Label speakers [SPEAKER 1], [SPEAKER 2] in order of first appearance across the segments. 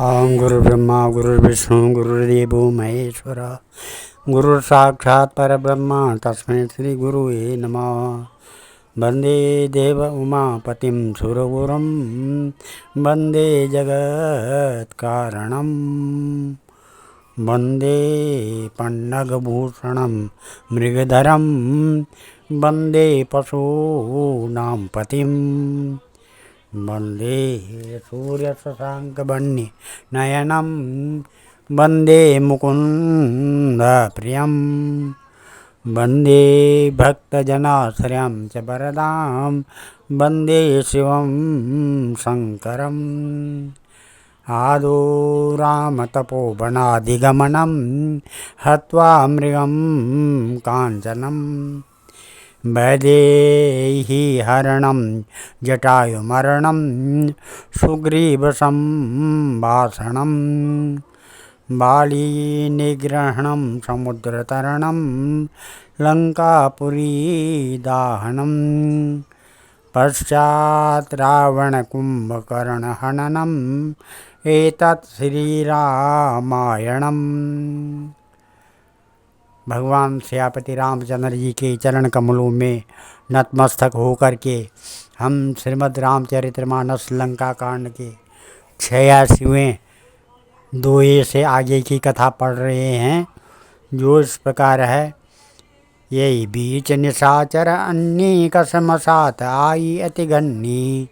[SPEAKER 1] ओम गुरुर्ब्रह्मा गुरुर्विष्णु गुरुर्देवो महेश्वर गुरु साक्षात् परब्रह्म तस्मै श्री गुरुवे नमः। वंदे देव उमापतिं सुरगुरुं वंदे जगत्कारणं वंदे पन्नगभूषणं मृगधरं वंदे पशूनां पतिं वंदे सूर्यशशाङ्कवर्णनयनं वंदे मुकुन्दप्रियं वंदे भक्तजनाश्रयं च वरदां वंदे शिवं शङ्करम्। आदौ रामतपोवनाधिगमनं हत्वा मृगं काञ्चनम् वैदेही हरणं जटायुमरणं सुग्रीवसंभाषणं बालीनिग्रहणं समुद्रतरणं लङ्कापुरीदाहनं पश्चात् रावणकुम्भकर्णहननम् एतत् श्रीरामायणम्। भगवान सियापति रामचंद्र जी के चरण कमलों में नतमस्तक होकर के हम श्रीमद् रामचरितमानस लंका कांड के 86वें दोहे से आगे की कथा पढ़ रहे हैं, जो इस प्रकार है। यही बीच निशाचर अन्नी कसम साथ आई अति घन्नी,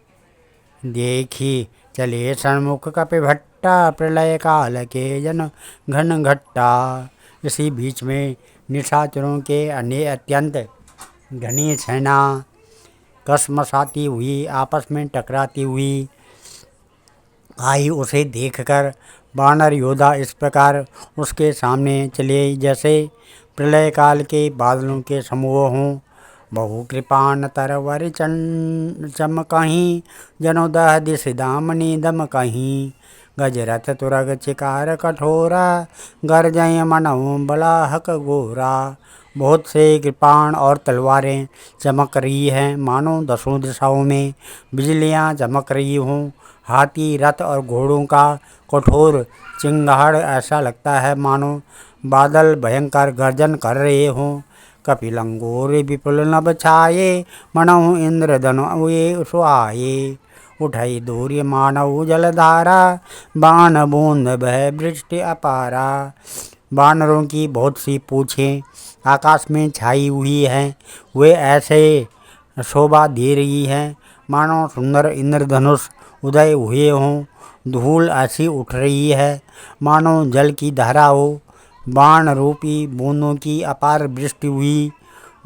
[SPEAKER 1] देखी चले सन्मुख कपिभट्टा प्रलय काल के जन घन घट्टा। इसी बीच में निशाचरों के अत्यंत घनी सेना कसमसाती हुई आपस में टकराती हुई आई। उसे देखकर वानर योद्धा इस प्रकार उसके सामने चले जैसे प्रलय काल के बादलों के समूह हों। बहु कृपान तरवर चमकहीं जनोदह दिश दामनी दम कहीं, गजरथ तुरग चिकार कठोरा गरजय मनऊ बलाहक गोरा। बहुत से कृपाण और तलवारें चमक रही हैं, मानो दसों दिशाओं में बिजलियां चमक रही हों। हाथी रथ और घोड़ों का कठोर चिंगाड़ ऐसा लगता है मानो बादल भयंकर गर्जन कर रहे हों। कपिलंगोर विपुल नभ छाये मनहु इंद्रधनु ये सुहाये, उठई दूर्य मानव जलधारा बाण बूंद बह वृष्टि अपारा। वानरों की बहुत सी पूँछें आकाश में छाई हुई हैं, वे ऐसे शोभा दे रही हैं मानो सुंदर इंद्रधनुष उदय हुए हों। धूल ऐसी उठ रही है मानो जल की धारा हो, बाण रूपी बूंदों की अपार वृष्टि हुई।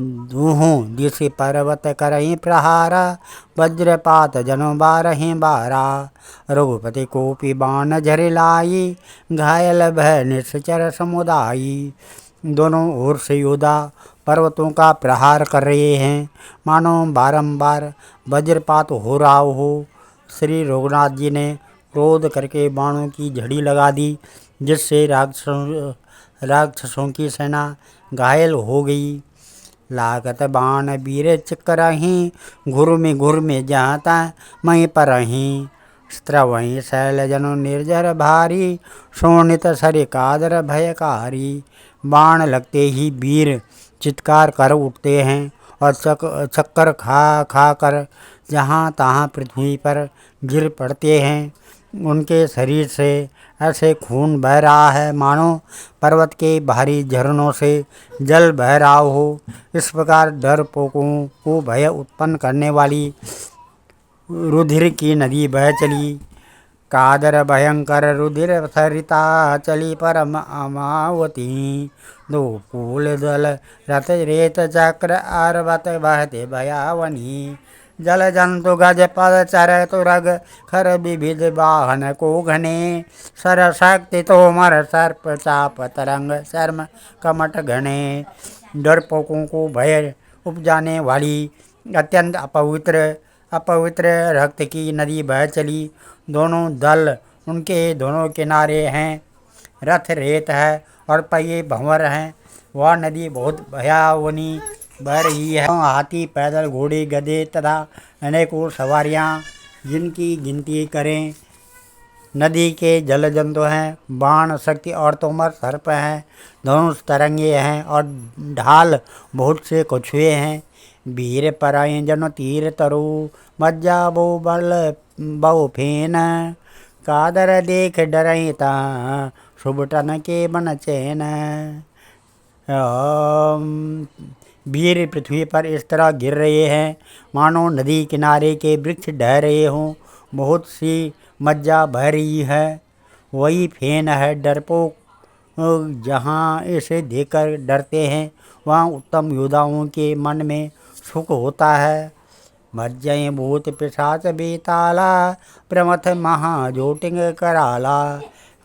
[SPEAKER 1] दूहों दिश पर्वत करहीं प्रहारा, वज्रपात जनो बारहीं बारा। रघुपति कोपी बाण झरि लाई, घायल भय निश्चर समुदायी। दोनों ओर से योद्धा पर्वतों का प्रहार कर रहे हैं, मानो बारंबार वज्रपात हो रहा हो। श्री रघुनाथ जी ने क्रोध करके बाणों की झड़ी लगा दी, जिससे राक्षसों की सेना घायल हो गई। लागत बाण वीर चिकरहीं, घुर में जाता महीं परहीं। स्त्रवहीं शैल जनो निर्जर भारी, शोणित सरि कादर भयकारी। बाण लगते ही वीर चित्कार कर उठते हैं और चक्कर खा कर जहाँ तहाँ पृथ्वी पर गिर पड़ते हैं। उनके शरीर से ऐसे खून बह रहा है मानो पर्वत के भारी झरनों से जल बह रहा हो। इस प्रकार डरपोकों को भय उत्पन्न करने वाली रुधिर की नदी बह चली। कादर भयंकर रुधिर सरिता चली परम अमावती। दो फूल दल रथ रेत चक्र अर्वत बहते भयावनी। जल जंतु गज पद चर तुरग खर विविध वाहन को घने। सर शक्ति तोमर सर्प चाप तरंग शर्म कमट घने। डरपोकों को भय उपजाने वाली अत्यंत अपवित्र रक्त की नदी बह चली। दोनों दल उनके दोनों किनारे हैं, रथ रेत है और पहिए भंवर हैं। वह नदी बहुत भयावनी बह रही है। हाथी पैदल घोड़े गधे तथा अनेकों सवारियां जिनकी गिनती करें नदी के जल जंतु हैं, बाण शक्ति और तोमर सर्प हैं, धनुष तरंगे हैं और ढाल बहुत से कछुए हैं। वीर पराय जन तीर तरु, मज्जा बो बल बहु फेन, कादर देख डरई ता, सुबटन के बन चैन। वीर पृथ्वी पर इस तरह गिर रहे हैं मानो नदी किनारे के वृक्ष ढह रहे हों। बहुत सी मज्जा बह रही है, वही फेन है डरपोक। जहाँ इसे देखकर डरते हैं वहाँ उत्तम योद्धाओं के मन में सुख होता है। मज्जय भूत पिशाच बेताला, प्रमथ महाजोटिंग कराला,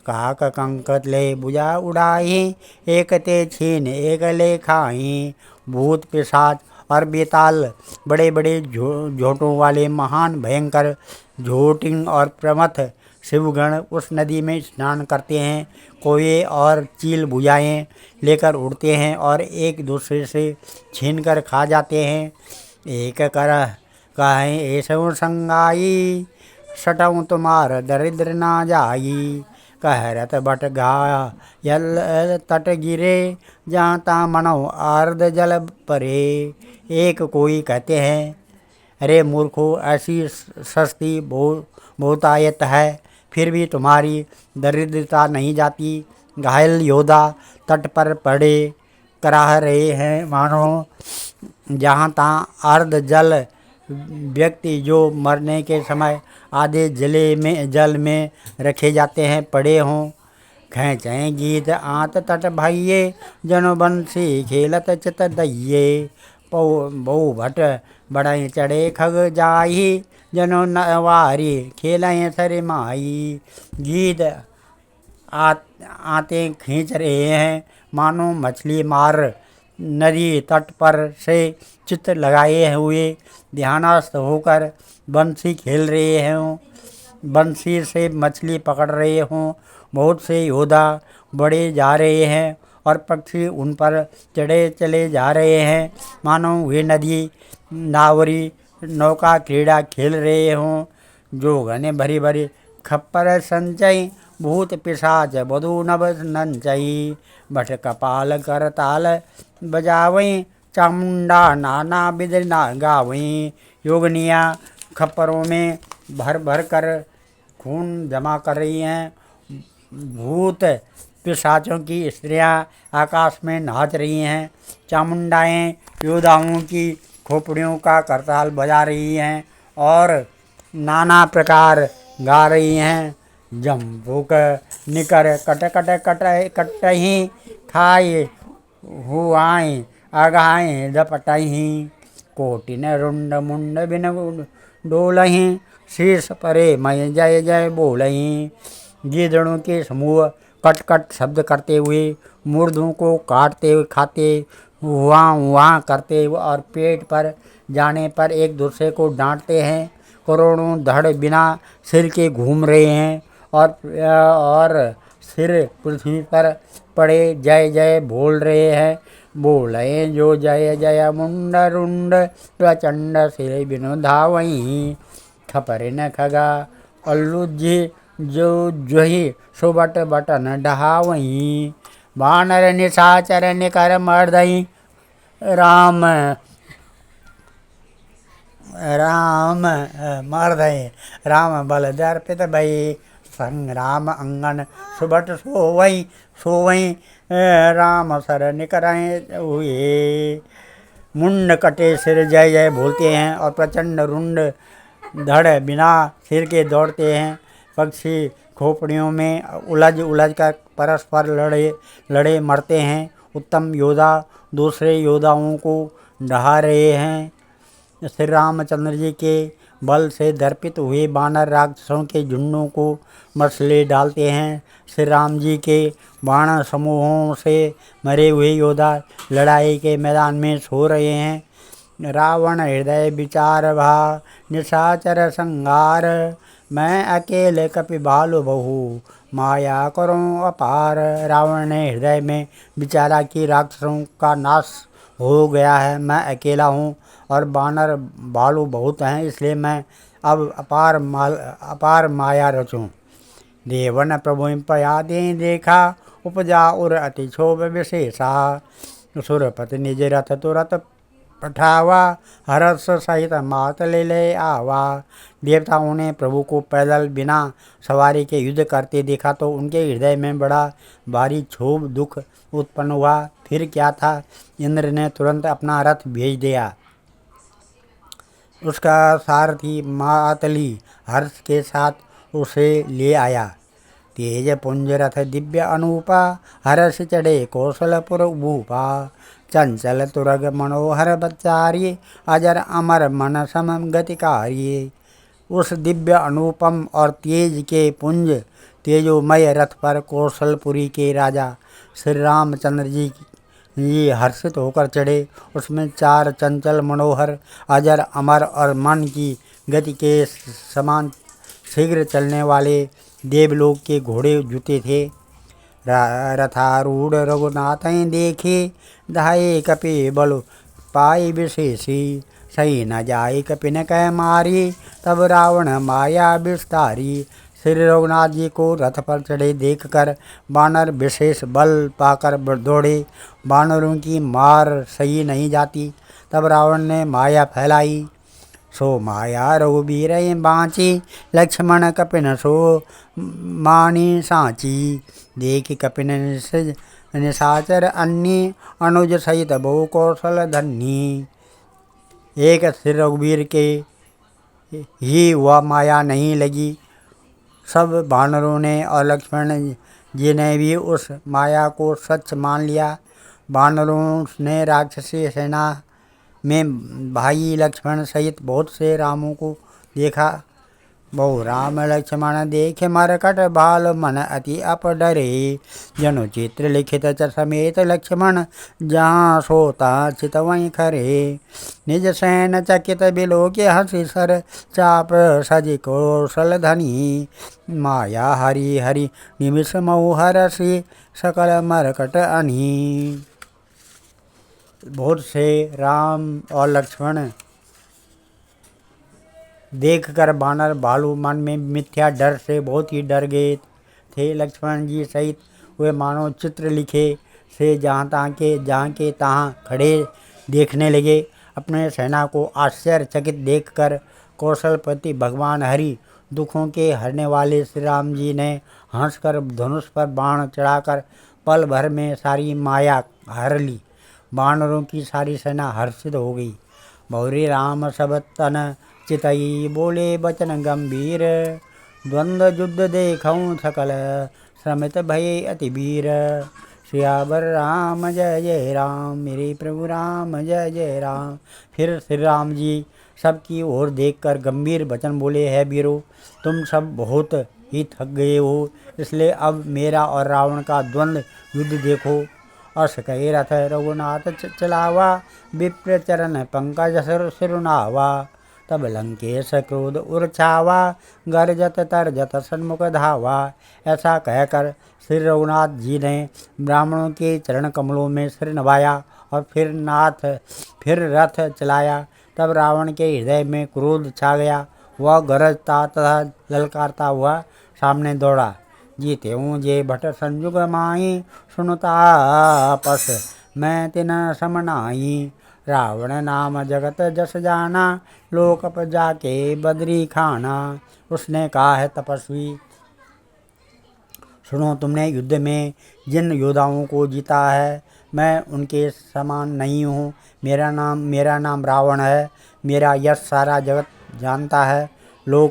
[SPEAKER 1] काक कंकत ले बुझा उड़ाई, एक ते छीन एक ले खाई। भूत पिशाच और बेताल बड़े बड़े झोंटों वाले महान भयंकर झोटिंग और प्रमथ शिवगण उस नदी में स्नान करते हैं। कोये और चील भुजाएँ लेकर उड़ते हैं और एक दूसरे से छीन कर खा जाते हैं। एक कर कहें ऐसो संगाई, सटऊँ तुम्हार दरिद्र ना जाई। कहरत बट गा यल तट गिरे, जहाँ ता मनो अर्ध जल परे। एक कोई कहते हैं, अरे मूर्खो, ऐसी सस्ती बहुतायत है, फिर भी तुम्हारी दरिद्रता नहीं जाती। घायल योद्धा तट पर पड़े कराह रहे हैं मानो जहाँ तहाँ अर्ध जल व्यक्ति जो मरने के समय आधे जल में रखे जाते हैं पड़े हों। खेचें गीत आत तट भाइये, जनो बंसी खेलत चित दइये। बहु भट बड़े चढ़े खग जाही, जनो नवारी खेलें सर माई। गीत आते खींच रहे हैं मानो मछली मार नदी तट पर से चित्त लगाए हुए ध्यानस्थ होकर बंसी खेल रहे हों, बंसी से मछली पकड़ रहे हों। बहुत से योद्धा बड़े जा रहे हैं और पक्षी उन पर चढ़े चले जा रहे हैं मानो वे नदी नावरी नौका क्रीड़ा खेल रहे हों। जो घने भरी भरी खप्पर संचय, भूत पिशाच बधु नभ नंचई। भट कपाल कर ताल बजावई, चामुंडा नाना विध ना गावई। योगनिया खप्परों में भर भर कर खून जमा कर रही हैं। भूत पिशाचों की स्त्रियां आकाश में नाच रही हैं। चामुंडाएँ योद्धाओं की खोपड़ियों का करताल बजा रही हैं और नाना प्रकार गा रही हैं। जम्बुक निकर कट कट कट कटही, खाए हुआएँ अगाएँ दपटही। कोटिन रुंड मुंड बिन डोलही, शीर्ष परे मय जय जय बोलही। गीदड़ों के समूह कट कट शब्द करते हुए मुर्दों को काटते हुए खाते वहाँ करते और पेट पर जाने पर एक दूसरे को डांटते हैं। करोड़ों धड़ बिना सिर के घूम रहे हैं और सिर पृथ्वी पर पड़े जय जय बोल रहे हैं। बोले जो जय जय मुंड रुंड, प्रचंड सिर बिनु धावई। खपरे न खगा अल्लुजी, जो जोही सुबट बटन डहावई। बानर निशाचर निकर मर्दई, राम राम मर्दई। राम बल दर्पित भई, संग्राम अंगन सुबट सोवई। राम सर निकरें हुए। मुंड कटे सिर जय जय बोलते हैं और प्रचंड रुंड धड़ बिना सिर के दौड़ते हैं। पक्षी खोपड़ियों में उलझ कर परस्पर लड़े मरते हैं। उत्तम योद्धा दूसरे योद्धाओं को ढहा रहे हैं। श्री रामचंद्र जी के बल से दर्पित हुए बानर राक्षसों के झुंडों को मसले डालते हैं। श्री राम जी के बाण समूहों से मरे हुए योद्धा लड़ाई के मैदान में सो रहे हैं। रावण हृदय विचार भा, निशाचर संगार। मैं अकेले कपि भालु बहु, माया करूं अपार। रावण ने हृदय में विचारा कि राक्षसों का नाश हो गया है, मैं अकेला हूँ और बानर भालू बहुत हैं, इसलिए मैं अब अपार माया रचूँ। देवन प्रभु पया दे देखा उपजा उर अति क्षोभ विशेषा। सुरपति निज रथ तुरत पठावा हर्ष सहित मात ले आवा। देवताओं ने प्रभु को पैदल बिना सवारी के युद्ध करते देखा तो उनके हृदय में बड़ा भारी क्षोभ दुख उत्पन्न हुआ। फिर क्या था, इंद्र ने तुरंत अपना रथ भेज दिया। उसका सारथी मातली हर्ष के साथ उसे ले आया। तेज पुंज रथ दिव्य अनूपा हर्ष चढ़े कौशलपुर भूपा। चंचल तुरग मनोहर बच्चारी अजर अमर मन सम गतिकारी। उस दिव्य अनुपम और तेज के पुंज तेजोमय रथ पर कौशलपुरी के राजा श्री रामचंद्र जी ये हर्षित होकर चढ़े। उसमें 4 चंचल मनोहर अजर अमर और मन की गति के समान शीघ्र चलने वाले देवलोक के घोड़े जुते थे। रथारूढ़ रघुनाथ देखे धाये कपि बल पाई विशेषी। सही न जाए कपिन कह मारी तब रावण माया विस्तारी। श्री रघुनाथ जी को रथ पर चढ़े देखकर बानर विशेष बल पाकर दौड़े। बानरों की मार सही नहीं जाती। तब रावण ने माया फैलाई। सो माया रघुबीर बाँची लक्ष्मण कपिन सो मानी सांची। देख कपिन निशाचर अन्नी अनुज सहित बहु कौशल धन्नी। एक श्री रघुबीर के ही वह माया नहीं लगी। सब वानरों ने और लक्ष्मण जी ने भी उस माया को सच मान लिया। वानरों ने राक्षसी सेना में भाई लक्ष्मण सहित बहुत से रामों को देखा। बहु राम लक्ष्मण देखे मरकट बाल मन अति अपडरे। जनु चित्र लिखित च समेत लक्ष्मण जहाँ सोता चित वहीं खरे। निज सैन चकित बिलो के हंसी सर चाप सज कौशल धनी। माया हरि हरि निमिष मऊ हरसी सकल मरकट अनी। बहुत से राम और लक्ष्मण देखकर बानर भालू मन में मिथ्या डर से बहुत ही डर गए थे। लक्ष्मण जी सहित वे मानो चित्र लिखे से जहाँ के तहाँ खड़े देखने लगे। अपने सेना को आश्चर्यचकित देखकर कौशलपति भगवान हरि दुखों के हरने वाले श्री राम जी ने हंसकर धनुष पर बाण चढ़ाकर पल भर में सारी माया हर ली। बानरों की सारी सेना हर्षित हो गई। बहुरी राम सब तन चितई बोले बचन गंभीर। द्वंद्व युद्ध देखऊँ सकल श्रमित भय अति वीर। सियावर राम जय जय राम, मेरे प्रभु राम जय जय राम। फिर श्री राम जी सबकी ओर देखकर गंभीर वचन बोले, है वीरों, तुम सब बहुत ही थक गए हो, इसलिए अब मेरा और रावण का द्वंद्व युद्ध देखो। अस कहे रथ रघुनाथ चलावा, विप्र चरण पंकज सिरुनावा। तब लंकेश क्रोध उर्छावा, गरजत तरजत सन्मुख धावा। ऐसा कहकर श्री रघुनाथ जी ने ब्राह्मणों के चरण कमलों में सिर नवाया और फिर रथ चलाया। तब रावण के हृदय में क्रोध छा गया। वह गरजता तथा ललकारता हुआ सामने दौड़ा। जीते हूँ जे भट संजुग माई, सुनता पस मैं तिन समनाई। रावण नाम जगत जस जाना, लोकप जाके बदरी खाना। उसने कहा है तपस्वी, सुनो, तुमने युद्ध में जिन योद्धाओं को जीता है मैं उनके समान नहीं हूँ। मेरा नाम रावण है। मेरा यश सारा जगत जानता है। लोग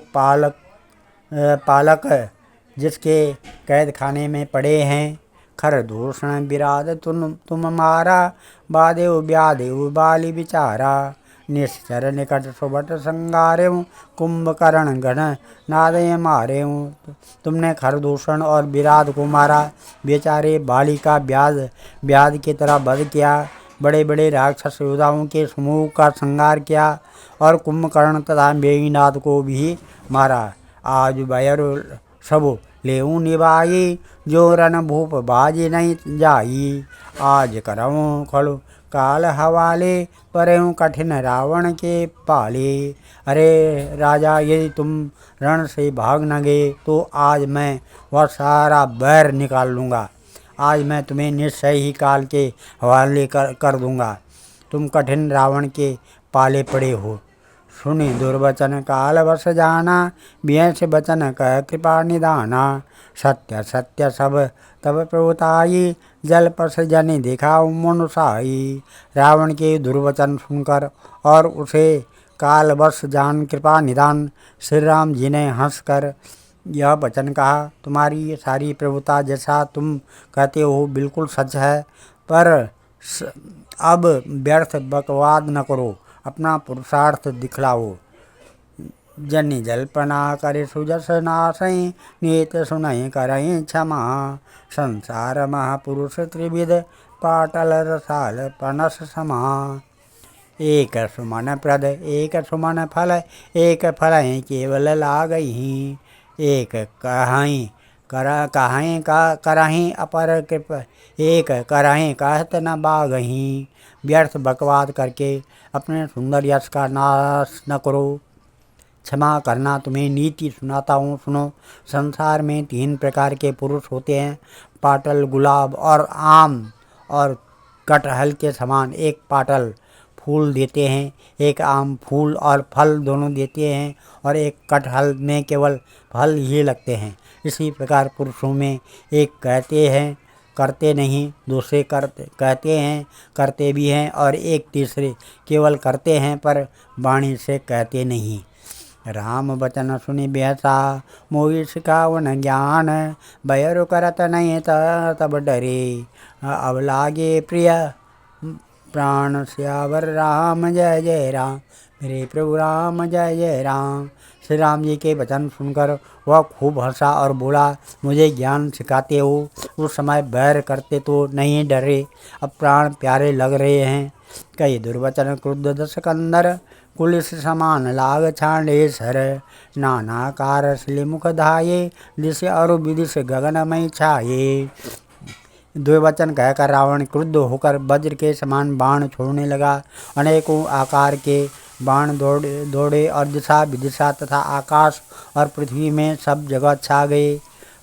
[SPEAKER 1] पालक जिसके कैद खाने में पड़े हैं। खर दूषण विराध तुम मारा, बादेव ब्यादेव बाली विचारा। निश्चर निकट सुबट संगारेऊ, कुंभकर्ण घन नादय मारेऊ। तुमने खरदूषण और विराध को मारा, बेचारे बाली का ब्याद की तरह वध किया। बड़े बड़े राक्षस योद्धाओं के समूह का संहार किया और कुंभकर्ण तथा मेघनाद को भी मारा। आज बैर सब लेऊ निभाई, जो रन भूप बाजी नहीं जाई। आज करऊँ काल हवाले, परयूं कठिन रावण के पाले। अरे राजा, यदि तुम रण से भाग न गए तो आज मैं वह सारा बैर निकाल लूँगा। आज मैं तुम्हें निश्चय ही काल के हवाले कर दूँगा। तुम कठिन रावण के पाले पड़े हो। सुनि दुर्वचन काल बस जाना, बियस बचन कह कृपा निदाना। सत्य सत्य सब तब प्रभुताई, जल पस जनि दिखाऊ मनुसाई। रावण के दुर्वचन सुनकर और उसे काल बस जान कृपा निदान श्री राम जी ने हंसकर यह वचन कहा, तुम्हारी सारी प्रभुता जैसा तुम कहते हो बिल्कुल सच है, पर अब व्यर्थ बकवाद न करो, अपना पुरुषार्थ दिखलाओ। जनि जल्पना करे सुजस नासई, नीत सुनहि करहि क्षमा। संसार महापुरुष त्रिविध, पाटल रसाल पनस समा। एक सुमन प्रद एक सुमन फल, एक फलहि केवल लागहि। एक कहीं करहीं अपर कृप, एक करहीं कहत न बागहीं। व्यर्थ बकवाद करके अपने सुंदर यश का नाश न करो। क्षमा करना, तुम्हें नीति सुनाता हूँ, सुनो। संसार में 3 प्रकार के पुरुष होते हैं, पाटल, गुलाब और आम और कटहल के समान। एक पाटल फूल देते हैं, एक आम फूल और फल दोनों देते हैं, और एक कटहल में केवल फल ही लगते हैं। इसी प्रकार पुरुषों में एक कहते हैं करते नहीं, दूसरे कहते हैं करते भी हैं, और एक तीसरे केवल करते हैं पर वाणी से कहते नहीं। राम वचन सुनि बेहसा, मोहि सिखावन ज्ञान। बैरु करत नहीं तब डरे, अब लागे प्रिय प्राण श्यावर राम जय जय राम। मेरे प्रभु राम जय जय राम। श्री राम जी के वचन सुनकर वह खूब हंसा और बोला, मुझे ज्ञान सिखाते हो, उस समय बैर करते तो नहीं डरे, अब प्राण प्यारे लग रहे हैं। कई दुर्वचन क्रुद्ध दस कंदर, कुलिस समान लाग छांडे सर। नानाकार शिले मुख धाये, दिश और विदिश गगनमय छाये। दुर्वचन कहकर रावण क्रुद्ध होकर वज्र के समान बाण छोड़ने लगा। अनेकों आकार के बाण दौड़े और दिशा विदिशा तथा आकाश और पृथ्वी में सब जगह छा गए।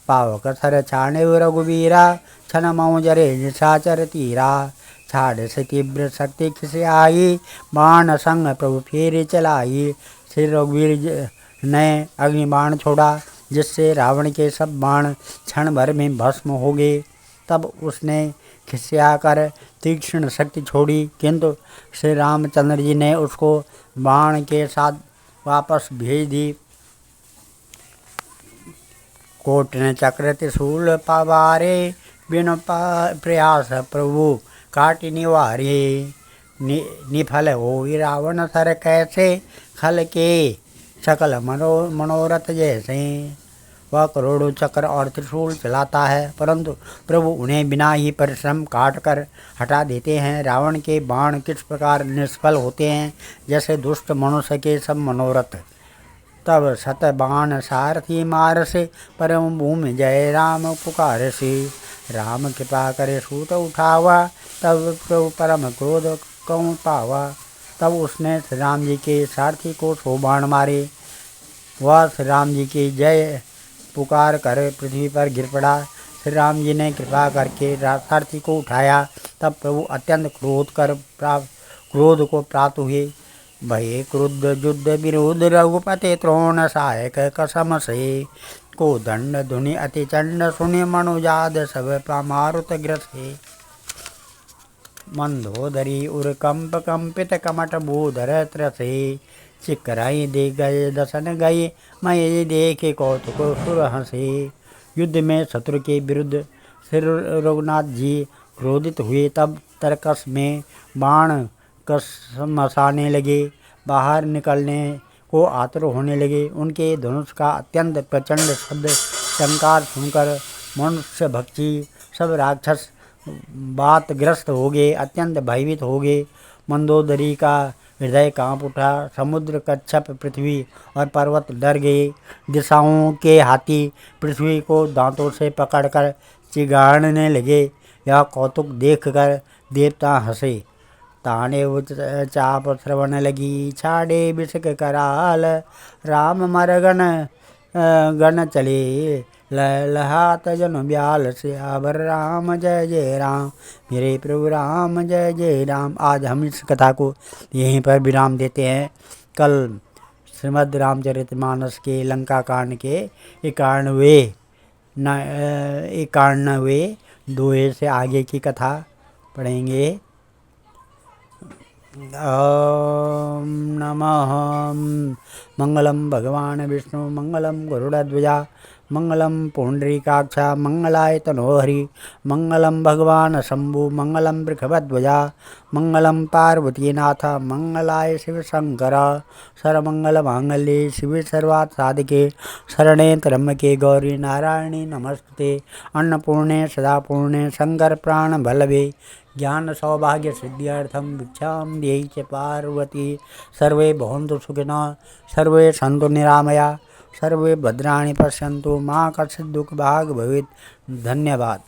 [SPEAKER 1] पावक सर छाने रघुवीरा, छन मऊ जरे निशाचर तीरा। छाड़ से तीव्र शक्ति खिसे आई, बाण संग प्रभु फेर चलाई। श्री रघुवीर ने अग्निबाण छोड़ा, जिससे रावण के सब बाण क्षण भर में भस्म हो गए। तब उसने खिसियाकर तीक्ष्ण शक्ति छोड़ी, किंतु श्री रामचंद्र जी ने उसको बाण के साथ वापस भेज दी। कोटन चक्र त्रिशूल पवारे, बिन प्रयास प्रभु काटि निवारे। निफल हो रावण सर कैसे, खल के सकल मनोरथ जैसे। वह करोड़ों चक्र और त्रिशूल चलाता है, परंतु प्रभु उन्हें बिना ही परिश्रम काट कर हटा देते हैं। रावण के बाण किस प्रकार निष्फल होते हैं, जैसे दुष्ट मनुष्य के सब मनोरथ। तब सत बाण सारथी मार से, परम भूमि जय राम पुकार से। राम कृपा करे सूत उठावा, तब प्रभु परम क्रोध कौन पावा। तब उसने श्री राम जी के सारथी को 100 बाण मारे। वह श्री राम जी की जय पुकार कर पृथ्वी पर गिर पड़ा। श्री राम जी ने कृपा करके सारथी को उठाया। तब प्रभु अत्यंत क्रोध को प्राप्त हुए। भये क्रुद्ध युद्ध विरोध, रघुपति त्रोण सहायक कसम से। को दंड धुनि अति चंड, सुनि मनुजाद सब मारुत ग्रसे। मंदोदरी उर कंप कंपित, कमट भूधर त्रसे। चिकराई दे गए दसन गए, मैं देखे कौतुक सुर हंसे। युद्ध में शत्रु के विरुद्ध श्री रघुनाथ जी क्रोधित हुए। तब तरकस में बाण कसमसाने लगे, बाहर निकलने को आतुर होने लगे। उनके धनुष का अत्यंत प्रचंड शब्द टंकार सुनकर मनुष्य भक्षी सब राक्षस बातग्रस्त हो गए, अत्यंत भयभीत हो गए। मंदोदरी का हृदय कांप उठा। समुद्र, कच्छप, पृथ्वी और पर्वत डर गए। दिशाओं के हाथी पृथ्वी को दांतों से पकड़कर चिगाड़ने लगे। यह कौतुक देखकर देवता हंसे। ताने चाप श्रवण लगी छाड़े बिसक कराल। राम मरगन गण चले लहात जन ब्याल सियावर राम जय जय राम। मेरे प्रभु राम जय जय राम। आज हम इस कथा को यहीं पर विराम देते हैं। कल श्रीमद् रामचरितमानस के लंका कांड के 91 दोहे से आगे की कथा पढ़ेंगे। ओम नमः। मंगलम भगवान विष्णु मंगलम गरुड़ध्वजा मंगलम पुंडरीकाक्षा मंगलाय तनोहरि मंगलम भगवान शंभु मंगलम वृषभध्वजा मंगलम पार्वतीनाथ मंगलाय शिव शंकर। सर्वमंगल मांगल्ये शिवे सर्वार्थ साधिके शरणे त्र्यंबके गौरी नारायणी नमस्ते। अन्नपूर्णे सदा पूर्णे शंकर प्राण बलवे ज्ञान सौभाग्य सिद्ध्यर्थम भिक्षां देहि च पार्वती। सर्वे भवन्तु सुखिनः सर्वे सन्तु निरामया सर्वे भद्राणि पश्यन्तु मा कश्चित् दुःखभाग् भवेत्। धन्यवाद।